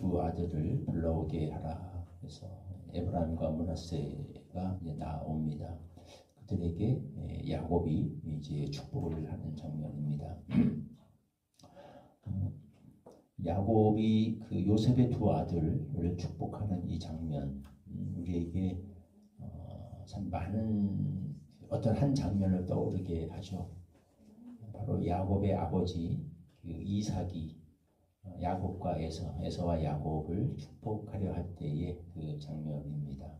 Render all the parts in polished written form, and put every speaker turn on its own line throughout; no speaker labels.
두 아들을 불러오게 하라. 그래서 에브라임과 므낫세가 이제 나옵니다. 그들에게 야곱이 이제 축복을 하는 장면입니다. 야곱이 그 요셉의 두 아들을 축복하는 이 장면, 우리에게 참 많은 어떤 한 장면을 떠오르게 하죠. 바로 야곱의 아버지 그 이삭이 야곱과 에서와 야곱을 축복하려 할 때의 그 장면입니다.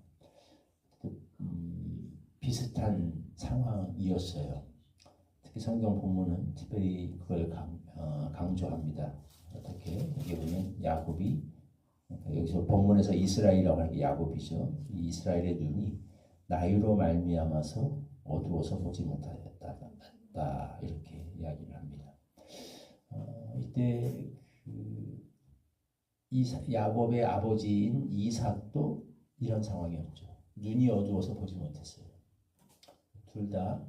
비슷한 상황이었어요. 특히 성경 본문은 특별히 그걸 강조합니다. 어떻게 여기 보면 야곱이, 여기서 본문에서 이스라엘이라고 하는 게 야곱이죠. 이 이스라엘의 눈이 나이로 말미암아서 어두워서 보지 못하였다, 이렇게 이야기를 합니다. 이때 야곱의 아버지인 이삭도 이런 상황이었죠. 눈이 어두워서 보지 못했어요. 둘 다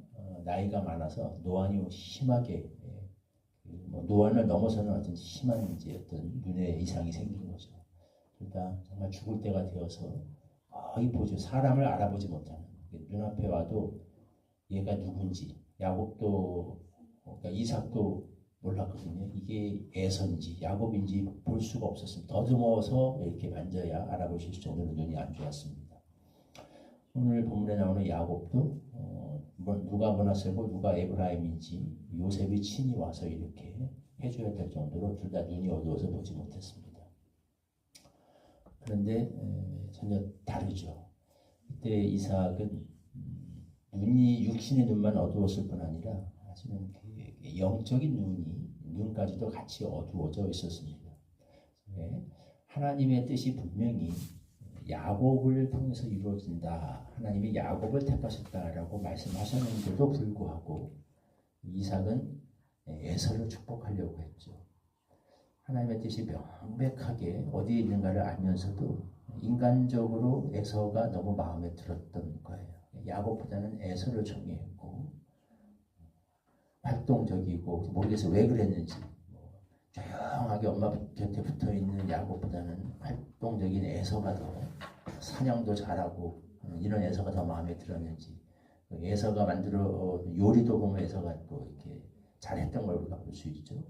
나이가 많아서 노안이 심하게, 노안을 넘어서는 어떤 심한 어떤 눈에 이상이 생긴 거죠. 둘 다 정말 죽을 때가 되어서 거의 사람을 알아보지 못하는, 눈앞에 와도 얘가 누군지, 야곱도, 그러니까 이삭도 몰랐거든요. 이게 에서인지 야곱인지 볼 수가 없었습니다. 더듬어서 이렇게 만져야 알아보실 정도로 눈이 안 좋았습니다. 오늘 본문에 나오는 야곱도 누가 므낫세고 누가 에브라임인지 요셉이 친히 와서 이렇게 해줘야 될 정도로 둘 다 눈이 어두워서 보지 못했습니다. 그런데 전혀 다르죠. 이때 이삭은 눈이 육신의 눈만 어두웠을 뿐 아니라 사실은 영적인 눈까지도 같이 어두워져 있었습니다. 하나님의 뜻이 분명히 야곱을 통해서 이루어진다, 하나님이 야곱을 택하셨다라고 말씀하셨는데도 불구하고 이삭은 에서를 축복하려고 했죠. 하나님의 뜻이 명백하게 어디에 있는가를 알면서도 인간적으로 에서가 너무 마음에 들었던 거예요. 야곱보다는 에서를 정의했고 활동적이고, 모르겠어요 왜 그랬는지, 조용하게 엄마 곁에 붙어있는 야곱보다는 활동적인 에서가 더, 사냥도 잘하고 이런 에서가 더 마음에 들었는지, 에서가 만들어 요리도 보면 에서가 또 이렇게 잘했던 걸 우리가 볼 수 있죠.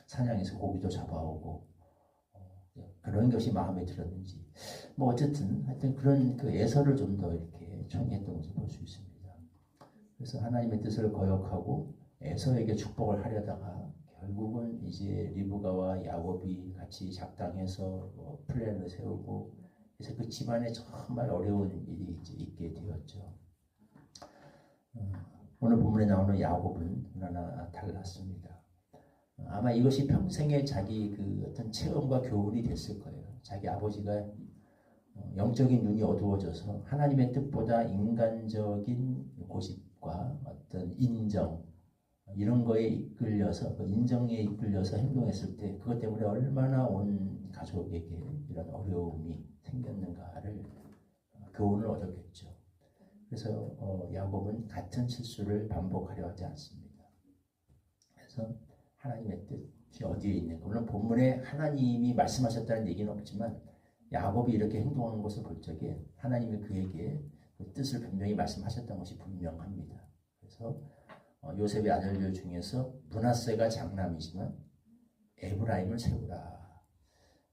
사냥해서 고기도 잡아오고 그런 것이 마음에 들었는지, 어쨌든 하여튼 그런 그 에서를 좀 더 이렇게 청했던 것을 볼 수 있습니다. 그래서 하나님의 뜻을 거역하고 에서에게 축복을 하려다가 결국은 이제 리브가와 야곱이 같이 작당해서 플랜을 세우고, 그래서 그 집안에 정말 어려운 일이 이제 있게 되었죠. 오늘 본문에 나오는 야곱은 하나 달랐습니다. 아마 이것이 평생의 자기 그 어떤 체험과 교훈이 됐을 거예요. 자기 아버지가 영적인 눈이 어두워져서 하나님의 뜻보다 인간적인 고집과 어떤 인정, 이런 거에 이끌려서, 그 인정에 이끌려서 행동했을 때 그것 때문에 얼마나 온 가족에게 이런 어려움이 생겼는가를 교훈을 얻었겠죠. 그래서 야곱은 같은 실수를 반복하려 하지 않습니다. 그래서 하나님의 뜻이 어디에 있는가, 물론 본문에 하나님이 말씀하셨다는 얘기는 없지만 야곱이 이렇게 행동하는 것을 볼 적에 하나님이 그에게 그 뜻을 분명히 말씀하셨던 것이 분명합니다. 그래서 요셉의 아들들 중에서 므낫세가 장남이지만 에브라임을 세우라.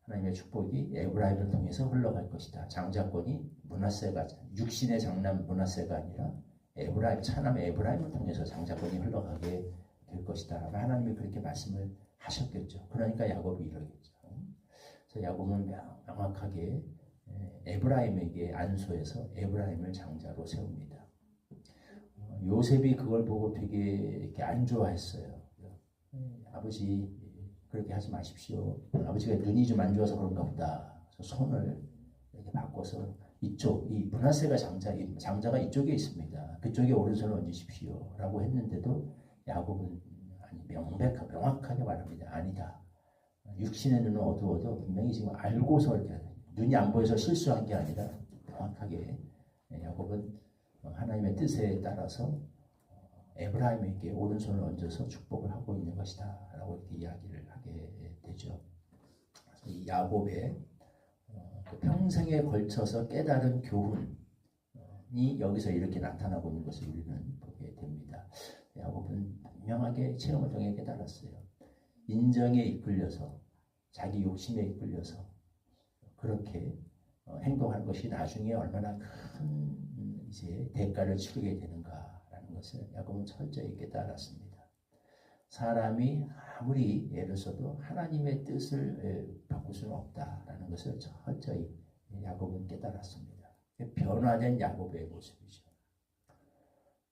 하나님의 축복이 에브라임을 통해서 흘러갈 것이다. 장자권이 므낫세가, 육신의 장남 므낫세가 아니라 에브라임, 차남 에브라임을 통해서 장자권이 흘러가게 될 것이다. 하나님이 그렇게 말씀을 하셨겠죠. 그러니까 야곱이 이러겠죠. 그래서 야곱은 명확하게 에브라임에게 안수해서 에브라임을 장자로 세웁니다. 요셉이 그걸 보고 되게 이렇게 안 좋아했어요. 아버지 그렇게 하지 마십시오. 아버지가 눈이 좀 안 좋아서 그런가 보다. 그래서 손을 이렇게 바꿔서 이쪽, 이 므낫세가 장자가 이쪽에 있습니다. 그쪽에 오른손을 얹으십시오. 라고 했는데도 야곱은 명확하게 말합니다. 아니다. 육신의 눈은 어두워도 분명히 지금 알고서 이렇게, 눈이 안 보여서 실수한 게 아니라 명확하게 야곱은 하나님의 뜻에 따라서 에브라임에게 오른손을 얹어서 축복을 하고 있는 것이다 라고 이렇게 이야기를 하게 되죠. 이 야곱의 그 평생에 걸쳐서 깨달은 교훈이 여기서 이렇게 나타나고 있는 것을 우리는 보게 됩니다. 야곱은 분명하게 체험을 통해 깨달았어요. 인정에 이끌려서 자기 욕심에 이끌려서 그렇게 행동하는 것이 나중에 얼마나 큰 이제 대가를 치르게 되는가라는 것을 야곱은 철저히 깨달았습니다. 사람이 아무리 애를 써도 하나님의 뜻을 바꿀 수는 없다라는 것을 철저히 야곱은 깨달았습니다. 변화된 야곱의 모습이죠.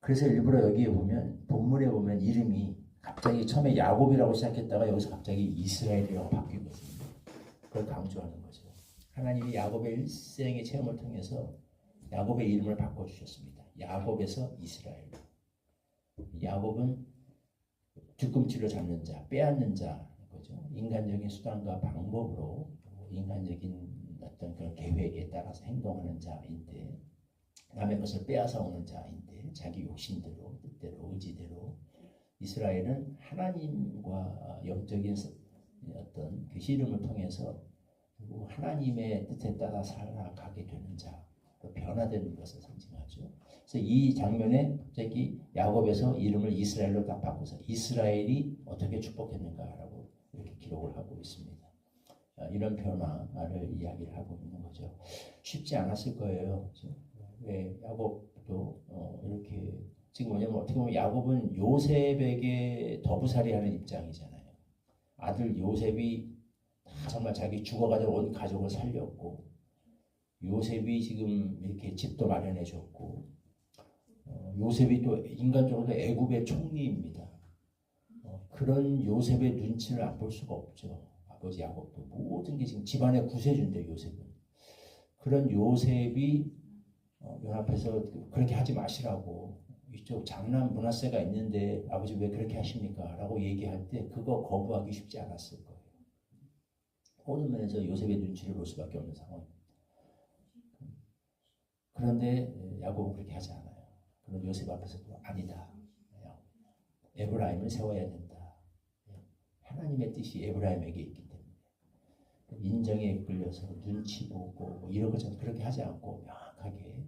그래서 일부러 여기에 보면 본문에 보면 이름이 갑자기 처음에 야곱이라고 시작했다가 여기서 갑자기 이스라엘이라고 바뀌거든요. 그걸 강조하는 거죠. 하나님이 야곱의 일생의 체험을 통해서 야곱의 이름을 바꿔주셨습니다. 야곱에서 이스라엘. 야곱은 뒤꿈치로 잡는 자, 빼앗는 자, 거죠. 인간적인 수단과 방법으로 인간적인 어떤 그런 계획에 따라서 행동하는 자인데, 남의 것을 빼앗아 오는 자인데, 자기 욕심대로, 뜻대로, 의지대로. 이스라엘은 하나님과 영적인 어떤 그 씨름을 통해서 하나님의 뜻에 따라 살아가게 되는 자, 변화되는 것을 상징하죠. 그래서 이 장면에 갑자기 야곱에서 이름을 이스라엘로 딱 바꿔서 이스라엘이 어떻게 축복했는가라고 이렇게 기록을 하고 있습니다. 이런 변화를 이야기를 하고 있는 거죠. 쉽지 않았을 거예요. 왜 야곱도 이렇게 지금 뭐냐면 어떻게 보면 야곱은 요셉에게 더부살이하는 입장이잖아요. 아들 요셉이 정말 자기 죽어가지고 온 가족을 살렸고, 요셉이 지금 이렇게 집도 마련해 줬고, 요셉이 또 인간적으로 애굽의 총리입니다. 그런 요셉의 눈치를 안 볼 수가 없죠. 아버지 야곱도 모든 게 지금 집안의 구세주인데 요셉은. 그런 요셉이 연합해서 그렇게 하지 마시라고, 이쪽 장남 문하세가 있는데 아버지 왜 그렇게 하십니까? 라고 얘기할 때 그거 거부하기 쉽지 않았을 거예요. 모든 면에서 요셉의 눈치를 볼 수밖에 없는 상황입니다. 그런데 야곱은 그렇게 하지 않아요. 그런 요셉 앞에서도 아니다. 에브라임을 세워야 된다. 하나님의 뜻이 에브라임에게 있기 때문에 인정에 이끌려서 눈치 보고 이런 것처럼 그렇게 하지 않고 명확하게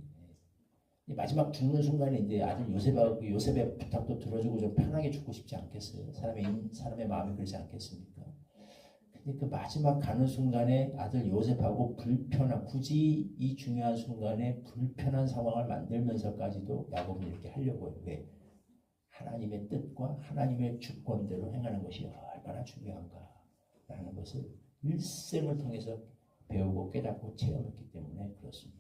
마지막 죽는 순간에 이제 아들 요셉의 부탁도 들어주고 좀 편하게 죽고 싶지 않겠어요? 사람의 마음이 그러지 않겠습니까? 근데 그 마지막 가는 순간에 아들 요셉하고 굳이 이 중요한 순간에 불편한 상황을 만들면서까지도 야곱은 이렇게 하려고 해요. 왜? 하나님의 뜻과 하나님의 주권대로 행하는 것이 얼마나 중요한가라는 것을 일생을 통해서 배우고 깨닫고 체험했기 때문에 그렇습니다.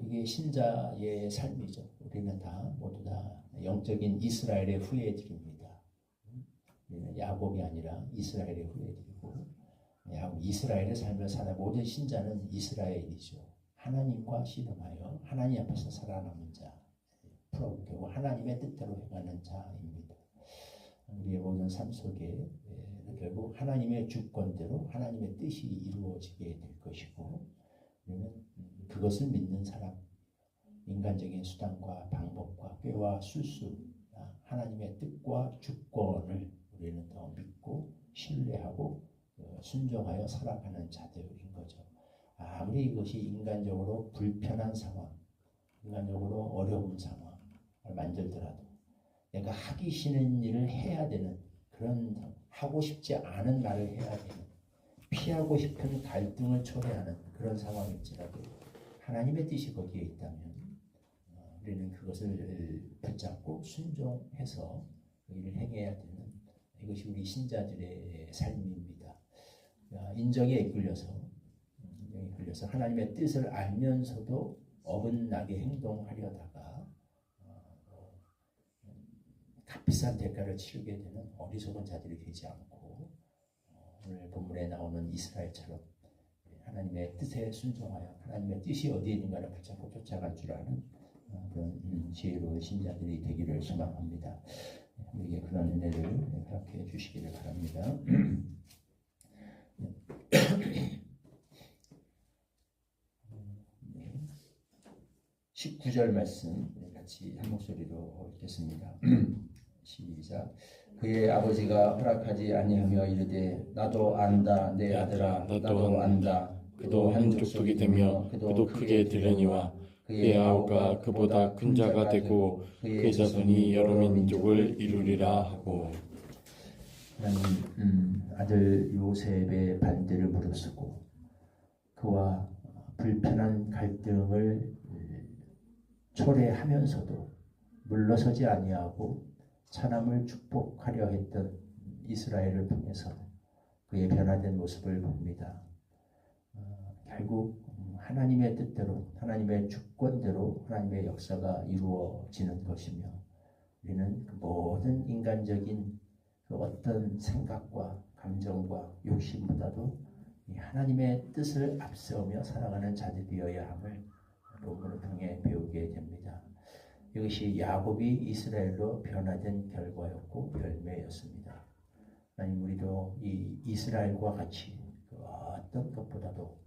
이게 신자의 삶이죠. 우리는 모두 다 영적인 이스라엘의 후예들입니다. 우리는 야곱이 아니라 이스라엘의 후예들이고, 이스라엘의 삶을 사는 모든 신자는 이스라엘이죠. 하나님과 씨름하여 하나님 앞에서 살아남은 자, 풀어보고 하나님의 뜻대로 행하는 자입니다. 우리의 모든 삶 속에 결국 하나님의 주권대로 하나님의 뜻이 이루어지게 될 것이고, 우리는 그것을 믿는 사람, 인간적인 수단과 방법과 꾀와 술수, 하나님의 뜻과 주권을 우리는 더 믿고 신뢰하고 순종하여 살아가는 자들인 거죠. 아무리 이것이 인간적으로 불편한 상황, 인간적으로 어려운 상황을 만들더라도 내가 하기 싫은 일을 해야 되는, 그런 하고 싶지 않은 말을 해야 되는, 피하고 싶은 갈등을 초래하는 그런 상황일지라도 하나님의 뜻이 거기에 있다면 우리는 그것을 붙잡고 순종해서 그 일을 행해야 되는, 이것이 우리 신자들의 삶입니다. 인정에 이끌려서 하나님의 뜻을 알면서도 어긋나게 행동하려다가 값비싼 대가를 치르게 되는 어리석은 자들이 되지 않고, 오늘 본문에 나오는 이스라엘처럼 하나님의 뜻에 순종하여 하나님의 뜻이 어디에 있는가를 붙잡고 쫓아갈 줄 아는 그런 지혜로운 신자들이 되기를 소망합니다. 우리에게 그런 은혜를 허락해 주시기를 바랍니다. 19절 말씀 같이 한 목소리로 읽겠습니다. 시작. 그의 아버지가 허락하지 아니하며 이르되 나도 안다 내 아들아 나도 안다.
그도 한 족속이 되며 그도 크게 되려니와 그의 아우가 그보다 큰 자가 되고 그의 자손이 여러 민족을 이루리라 하고.
하나님 아들 요셉의 반대를 무릅쓰고 그와 불편한 갈등을 초래하면서도 물러서지 아니하고 천함을 축복하려 했던 이스라엘을 통해서 그의 변화된 모습을 봅니다. 결국 하나님의 뜻대로 하나님의 주권대로 하나님의 역사가 이루어지는 것이며 우리는 그 모든 인간적인 그 어떤 생각과 감정과 욕심보다도 이 하나님의 뜻을 앞세우며 살아가는 자들이어야 함을 본문을 통해 배우게 됩니다. 이것이 야곱이 이스라엘로 변화된 결과였고 열매였습니다. 하나님 우리도 이 이스라엘과 같이 그 어떤 것보다도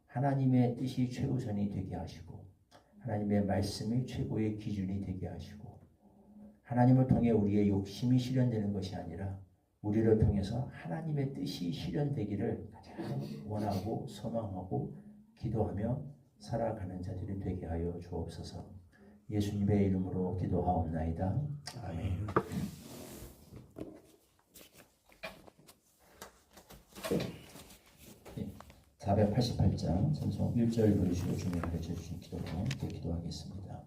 하나님의 뜻이 최우선이 되게 하시고 하나님의 말씀이 최고의 기준이 되게 하시고 하나님을 통해 우리의 욕심이 실현되는 것이 아니라 우리를 통해서 하나님의 뜻이 실현되기를 가장 원하고 소망하고 기도하며 살아가는 자들이 되게 하여 주옵소서. 예수님의 이름으로 기도하옵나이다. 아멘. 488장 찬송 1절 부르시고 주님 가르쳐 주신 기도로 기도하겠습니다.